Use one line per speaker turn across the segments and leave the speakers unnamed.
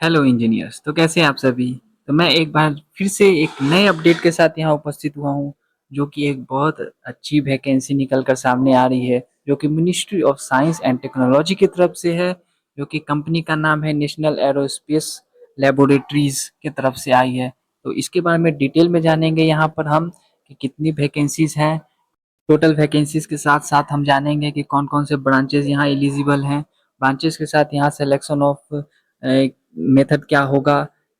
Hello engineers, तो कैसे हैं आप सभी? तो मैं एक बार फिर से एक नए अपडेट के साथ यहाँ उपस्थित हुआ हूँ, जो कि एक बहुत अच्छी वैकेंसी निकल कर सामने आ रही है, जो कि ministry of science and technology की तरफ से है, जो कि कंपनी का नाम है नेशनल एरोस्पेस लेबोरेटरीज की तरफ से आई है। तो इसके बारे में डिटेल में जानेंगे यहाँ पर हम कि कितनी वैकेंसीज हैं। टोटल वैकेंसीज के साथ साथ हम जानेंगे कि कौन कौन से ब्रांचेज यहाँ एलिजिबल हैं। ब्रांचेज के साथ यहाँ सिलेक्शन ऑफ मेथड क्या होगा,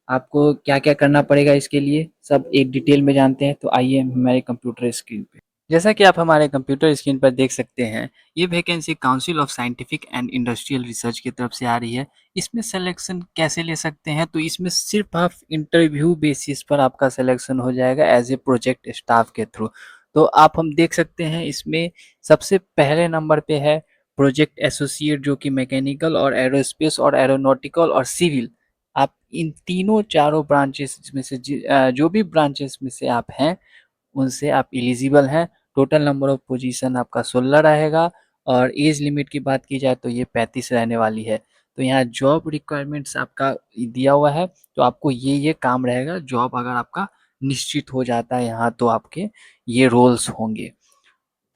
आपको क्या क्या करना पड़ेगा, इसके लिए सब एक डिटेल में जानते हैं। तो आइए हमारे कंप्यूटर स्क्रीन पे, जैसा कि आप हमारे कंप्यूटर स्क्रीन पर देख सकते हैं, ये vacancy council of scientific and industrial research की तरफ से आ रही है। इसमें सिलेक्शन कैसे ले सकते हैं? तो इसमें सिर्फ आप इंटरव्यू बेसिस पर आपका सिलेक्शन हो जाएगा एज ए प्रोजेक्ट स्टाफ के थ्रू। तो आप हम देख सकते हैं इसमें सबसे पहले नंबर पे है प्रोजेक्ट एसोसिएट, जो कि मैकेनिकल और एरोस्पेस और एरोनॉटिकल और सिविल, आप इन तीनों चारों ब्रांचेस में से जो भी ब्रांचेस में से आप हैं उनसे आप एलिजिबल हैं। टोटल नंबर ऑफ पोजीशन आपका 16 रहेगा और एज लिमिट की बात की जाए तो ये 35 रहने वाली है। तो यहाँ जॉब रिक्वायरमेंट्स आपका दिया हुआ है, तो आपको ये काम रहेगा। जॉब अगर आपका निश्चित हो जाता है यहाँ, तो आपके ये रोल्स होंगे।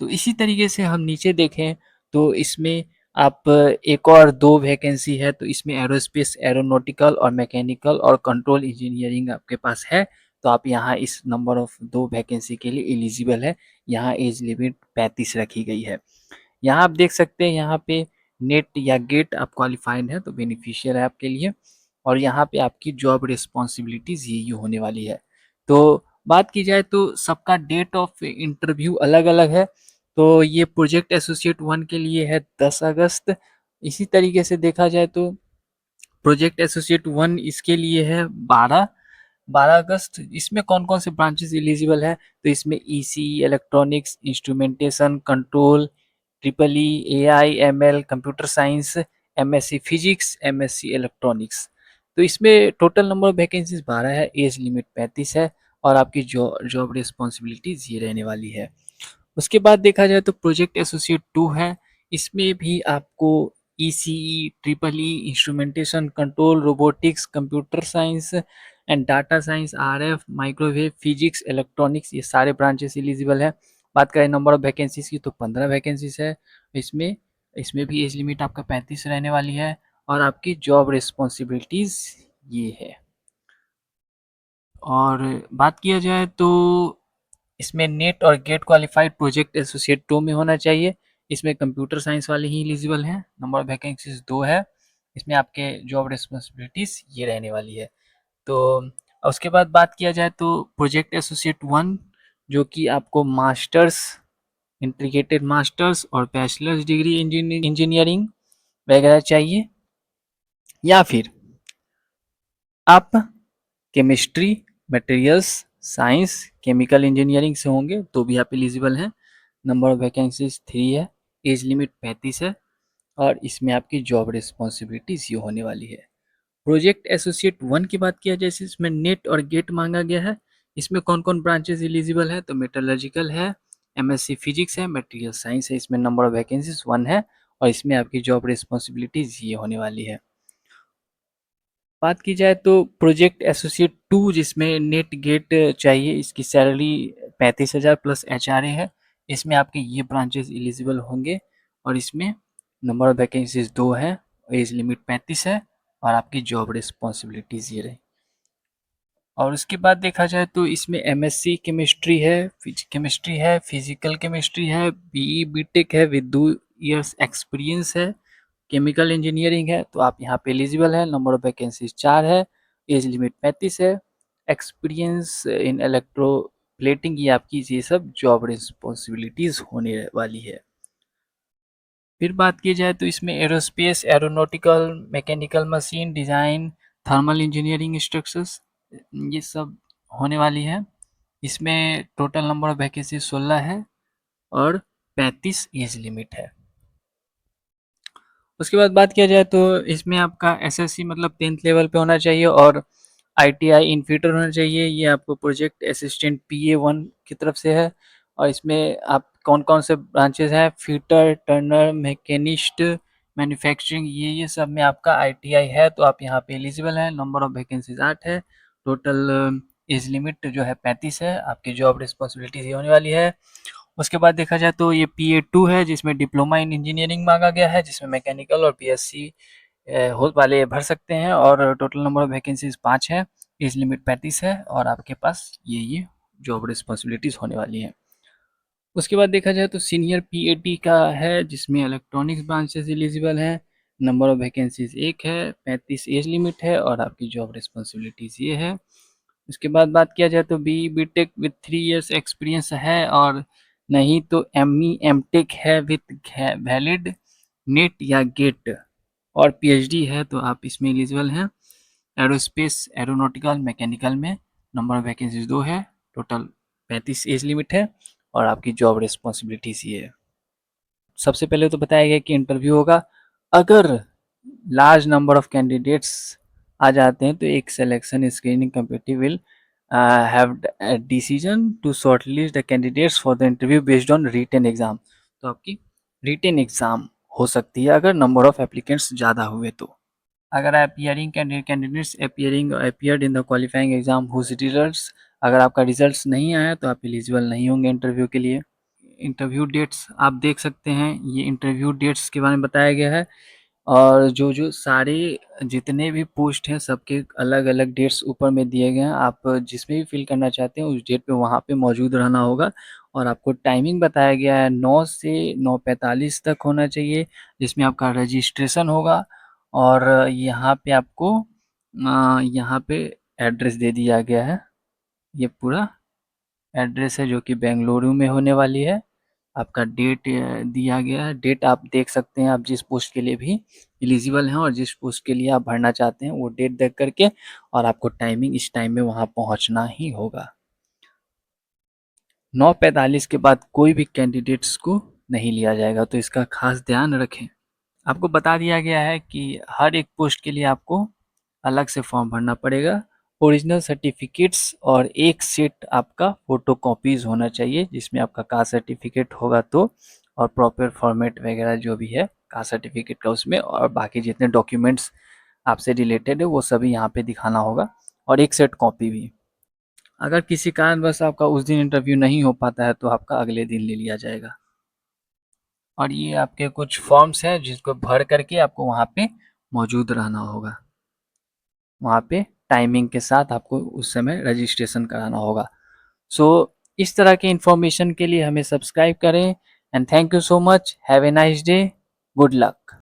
तो इसी तरीके से हम नीचे देखें तो इसमें आप एक और दो वैकेंसी है, तो इसमें एरोस्पेस एरोनॉटिकल और मैकेनिकल और कंट्रोल इंजीनियरिंग आपके पास है। तो आप यहाँ इस नंबर ऑफ दो वैकेंसी के लिए एलिजिबल है। यहाँ एज लिमिट 35 रखी गई है। यहाँ आप देख सकते हैं, यहाँ पे नेट या गेट आप क्वालिफाइड है तो बेनिफिशियल है आपके लिए। और यहाँ पे आपकी जॉब रिस्पॉन्सिबिलिटीज ये होने वाली है। तो बात की जाए तो सबका डेट ऑफ इंटरव्यू अलग अलग है। तो ये प्रोजेक्ट एसोसिएट 1 के लिए है 10 अगस्त। इसी तरीके से देखा जाए तो प्रोजेक्ट एसोसिएट 1 इसके लिए है 12 अगस्त। इसमें कौन कौन से ब्रांचेस एलिजिबल है? तो इसमें EC, electronics, instrumentation, control, triple E, AI, ML, computer science, MSc physics, MSc electronics. तो इसमें टोटल नंबर ऑफ वैकेंसीज 12 है, एज लिमिट 35 है और आपकी जॉब रिस्पॉन्सिबिलिटीज ये रहने वाली है। उसके बाद देखा जाए तो प्रोजेक्ट एसोसिएट 2 है। इसमें भी आपको ECE, triple E, instrumentation, control, robotics, computer science and data science, RF, microwave, physics, electronics, ये सारे ब्रांचेस एलिजिबल है। बात करें नंबर ऑफ वैकेंसीज की तो 15 वैकेंसीज है। इसमें इसमें भी एज लिमिट आपका 35 रहने वाली है और आपकी जॉब रिस्पॉन्सिबिलिटीज ये है। और बात किया जाए तो इसमें नेट और गेट क्वालिफाइड प्रोजेक्ट एसोसिएट 2 में होना चाहिए। इसमें कंप्यूटर साइंस वाले ही एलिजिबल हैं। नंबर ऑफ वैकेंसीज 2 है। इसमें आपके जॉब रिस्पॉन्सिबिलिटीज ये रहने वाली है। तो उसके बाद बात किया जाए तो प्रोजेक्ट एसोसिएट 1, जो कि आपको मास्टर्स, इंटीग्रेटेड मास्टर्स और बैचलर्स डिग्री इंजीनियरिंग वगैरह चाहिए, या फिर आप chemistry, materials science, chemical engineering से होंगे तो भी आप एलिजिबल हैं। नंबर ऑफ वैकेंसीज 3 है, एज लिमिट 35 है और इसमें आपकी जॉब रिस्पॉन्सिबिलिटीज ये होने वाली है। प्रोजेक्ट एसोसिएट 1 की बात किया जाए, इसमें नेट और गेट मांगा गया है। इसमें कौन कौन ब्रांचेस एलिजिबल है? तो मेटलर्जिकल है, एमएससी फिजिक्स है, मटेरियल साइंस है। इसमें नंबर ऑफ वैकेंसीज 1 है और इसमें आपकी जॉब रिस्पॉन्सिबिलिटीज ये होने वाली है। बात की जाए तो प्रोजेक्ट एसोसिएट 2, जिसमें नेट गेट चाहिए, इसकी सैलरी 35,000 प्लस एचआरए है। इसमें आपके ये ब्रांचेस एलिजिबल होंगे और इसमें नंबर ऑफ वैकेंसीज 2 है, एज लिमिट 35 है और आपकी जॉब रिस्पॉन्सिबिलिटीज ये रही। और उसके बाद देखा जाए तो इसमें एमएससी केमिस्ट्री है, फिजिकल केमिस्ट्री है, बीई बीटेक है विद 2 इयर्स एक्सपीरियंस है, केमिकल इंजीनियरिंग है। तो आप यहाँ पे एलिजिबल है। नंबर ऑफ वैकेंसीज 4 है, एज लिमिट 35 है, एक्सपीरियंस इन इलेक्ट्रो प्लेटिंग, ये आपकी ये सब जॉब रिस्पॉन्सिबिलिटीज होने वाली है। फिर बात की जाए तो इसमें aerospace, aeronautical, mechanical machine design, thermal engineering structures, ये सब होने वाली है। इसमें टोटल नंबर ऑफ वैकेंसी 16 है और 35 एज लिमिट है। उसके बाद बात किया जाए तो इसमें आपका एसएससी मतलब 10th लेवल पे होना चाहिए और आईटीआई इन फिटर होना चाहिए। ये आपको प्रोजेक्ट असिस्टेंट पीए 1 की तरफ से है। और इसमें आप कौन कौन से ब्रांचेस हैं? फिटर, टर्नर, मैकेनिस्ट, मैन्युफैक्चरिंग, ये सब में आपका ITI है तो आप यहाँ पे एलिजिबल हैं। नंबर ऑफ वैकेंसीज 8 है। टोटल एज लिमिट जो है 35 है। आपकी जॉब रिस्पॉन्सिबिलिटीज ये होने वाली है। उसके बाद देखा जाए तो ये PA2 है जिसमें डिप्लोमा इन इंजीनियरिंग मांगा गया है, जिसमें मैकेनिकल और PSC हो वाले भर सकते हैं। और टोटल नंबर ऑफ वैकेंसीज 5 है। एज लिमिट 35 है और आपके पास ये जॉब रिस्पॉन्सिबिलिटीज होने वाली है। उसके बाद देखा जाए तो सीनियर PAT का है जिसमें इलेक्ट्रॉनिक्स ब्रांचेस एलिजिबल हैं। नंबर ऑफ वैकेंसीज 1 है, 35 एज लिमिट है और आपकी जॉब रिस्पॉन्सिबिलिटीज ये है। उसके बाद बात किया जाए तो BTech विथ 3 इयर्स एक्सपीरियंस है, और नहीं तो ME MTech है विथ वैलिड नेट या गेट और PhD है तो आप इसमें एलिजिबल हैं। एरोस्पेस एरोनॉटिकल मैकेनिकल में नंबर ऑफ वैकेंसीज 2 है। टोटल 35 एज लिमिट है और आपकी जॉब रिस्पॉन्सिबिलिटीज ये है। सबसे पहले तो बताया गया कि इंटरव्यू होगा। अगर लार्ज नंबर ऑफ कैंडिडेट्स आ जाते हैं तो एक selection screening committee will have decision to shortlist the candidates for the interview based on written exam. तो आपकी रिटन एग्जाम हो सकती है अगर नंबर ऑफ एप्लीकेंट्स ज़्यादा हुए तो। अगर appearing candidates appeared in the qualifying exam whose results, अगर आपका रिजल्ट्स नहीं आया तो आप एलिजिबल नहीं होंगे इंटरव्यू के लिए। इंटरव्यू डेट्स आप देख सकते हैं, ये इंटरव्यू डेट्स के बारे में बताया गया है। और जो सारे जितने भी पोस्ट हैं सबके अलग अलग डेट्स ऊपर में दिए गए हैं। आप जिसमें भी फिल करना चाहते हैं उस डेट पे वहाँ पे मौजूद रहना होगा। और आपको टाइमिंग बताया गया है 9 से 9:45 तक होना चाहिए, जिसमें आपका रजिस्ट्रेशन होगा। और यहाँ पे आपको यहाँ पे एड्रेस दे दिया गया है। ये पूरा एड्रेस है जो कि बेंगलुरु में होने वाली है। आपका डेट दिया गया है। डेट आप देख सकते हैं, आप जिस पोस्ट के लिए भी एलिजिबल हैं और जिस पोस्ट के लिए आप भरना चाहते हैं वो डेट देख करके, और आपको टाइमिंग इस टाइम में वहाँ पहुँचना ही होगा। 9:45 के बाद कोई भी कैंडिडेट्स को नहीं लिया जाएगा, तो इसका खास ध्यान रखें। आपको बता दिया गया है कि हर एक पोस्ट के लिए आपको अलग से फॉर्म भरना पड़ेगा। ओरिजिनल सर्टिफिकेट्स और एक सेट आपका फ़ोटोकॉपीज़ होना चाहिए जिसमें आपका कास्ट सर्टिफिकेट होगा तो, और प्रॉपर फॉर्मेट वगैरह जो भी है कास्ट सर्टिफिकेट का उसमें, और बाकी जितने डॉक्यूमेंट्स आपसे रिलेटेड है वो सभी यहाँ पे दिखाना होगा, और एक सेट कॉपी भी। अगर किसी कारणवश आपका उस दिन इंटरव्यू नहीं हो पाता है तो आपका अगले दिन ले लिया जाएगा। और ये आपके कुछ फॉर्म्स हैं जिसको भर करके आपको वहाँ पे मौजूद रहना होगा। वहाँ पे टाइमिंग के साथ आपको उस समय रजिस्ट्रेशन कराना होगा। सो इस तरह के इन्फॉर्मेशन के लिए हमें सब्सक्राइब करें। And thank you so much. Have a nice day. Good luck.